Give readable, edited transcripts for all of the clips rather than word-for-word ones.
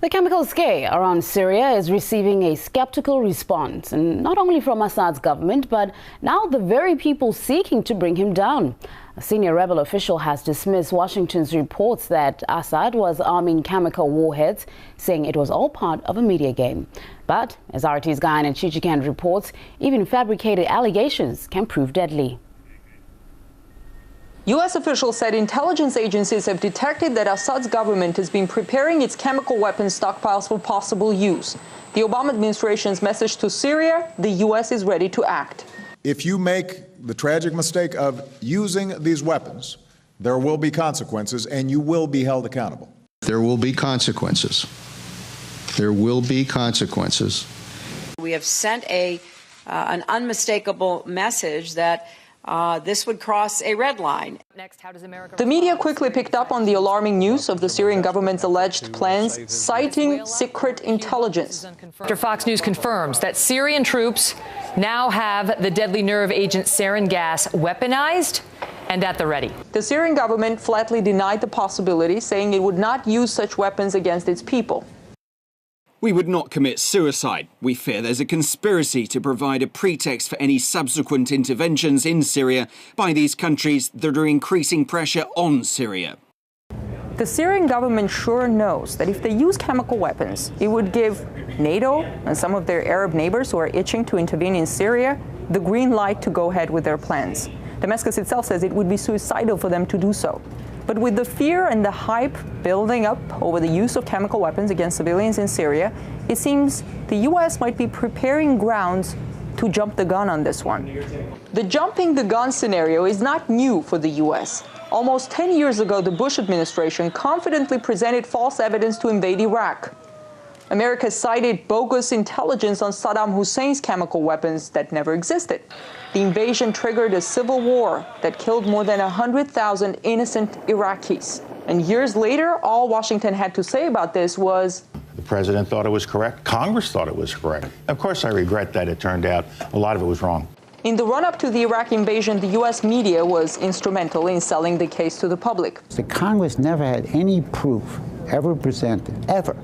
The chemical scare around Syria is receiving a skeptical response, and not only from Assad's government, but now the very people seeking to bring him down. A senior rebel official has dismissed Washington's reports that Assad was arming chemical warheads, saying it was all part of a media game. But, as RT's Golan Heights reports, even fabricated allegations can prove deadly. U.S. officials said intelligence agencies have detected that Assad's government has been preparing its chemical weapons stockpiles for possible use. The Obama administration's message to Syria: the U.S. is ready to act. If you make the tragic mistake of using these weapons, there will be consequences, and you will be held accountable. There will be consequences. There will be consequences. We have sent an unmistakable message that this would cross a red line. Next, how does America the media quickly picked up on the alarming news of the Syrian government's alleged plans, citing secret intelligence. After Fox News confirms that Syrian troops now have the deadly nerve agent sarin gas weaponized and at the ready. The Syrian government flatly denied the possibility, saying it would not use such weapons against its people. We would not commit suicide. We fear there's a conspiracy to provide a pretext for any subsequent interventions in Syria by these countries that are increasing pressure on Syria. The Syrian government sure knows that if they use chemical weapons, it would give NATO and some of their Arab neighbors who are itching to intervene in Syria the green light to go ahead with their plans. Damascus itself says it would be suicidal for them to do so. But with the fear and the hype building up over the use of chemical weapons against civilians in Syria, it seems the U.S. might be preparing grounds to jump the gun on this one. The jumping the gun scenario is not new for the U.S. Almost 10 years ago, the Bush administration confidently presented false evidence to invade Iraq. America cited bogus intelligence on Saddam Hussein's chemical weapons that never existed. The invasion triggered a civil war that killed more than 100,000 innocent Iraqis. And years later, all Washington had to say about this was, the president thought it was correct. Congress thought it was correct. Of course, I regret that it turned out a lot of it was wrong. In the run-up to the Iraq invasion, the U.S. media was instrumental in selling the case to the public. The Congress never had any proof ever presented, ever,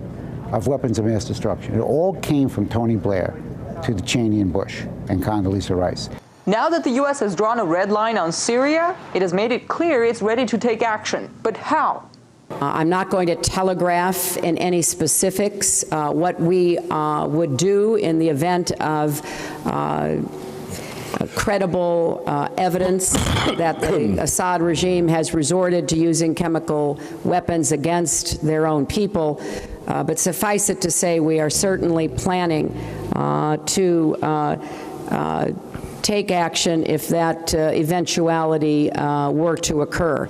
of weapons of mass destruction. It all came from Tony Blair to the Cheney and Bush and Condoleezza Rice. Now that the U.S. has drawn a red line on Syria, it has made it clear it's ready to take action. But how? I'm not going to telegraph in any specifics what we would do in the event of credible evidence that the Assad regime has resorted to using chemical weapons against their own people. But suffice it to say, we are certainly planning to take action if that eventuality were to occur.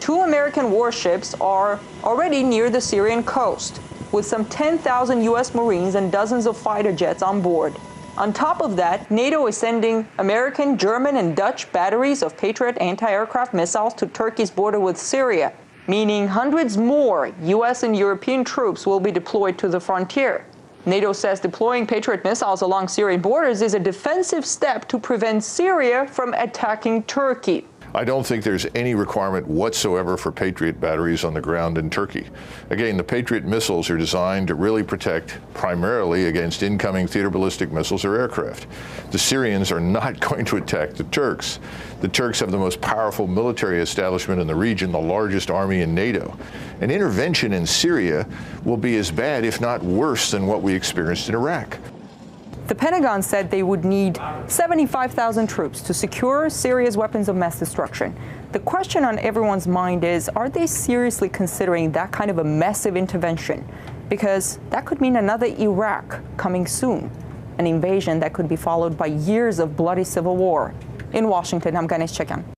2 American warships are already near the Syrian coast, with some 10,000 U.S. Marines and dozens of fighter jets on board. On top of that, NATO is sending American, German, and Dutch batteries of Patriot anti-aircraft missiles to Turkey's border with Syria, meaning hundreds more U.S. and European troops will be deployed to the frontier. NATO says deploying Patriot missiles along Syrian borders is a defensive step to prevent Syria from attacking Turkey. I don't think there's any requirement whatsoever for Patriot batteries on the ground in Turkey. Again, the Patriot missiles are designed to really protect primarily against incoming theater ballistic missiles or aircraft. The Syrians are not going to attack the Turks. The Turks have the most powerful military establishment in the region, the largest army in NATO. An intervention in Syria will be as bad, if not worse, than what we experienced in Iraq. The Pentagon said they would need 75,000 troops to secure Syria's weapons of mass destruction. The question on everyone's mind is, are they seriously considering that kind of a massive intervention? Because that could mean another Iraq coming soon, an invasion that could be followed by years of bloody civil war. In Washington, I'm Golan Heights.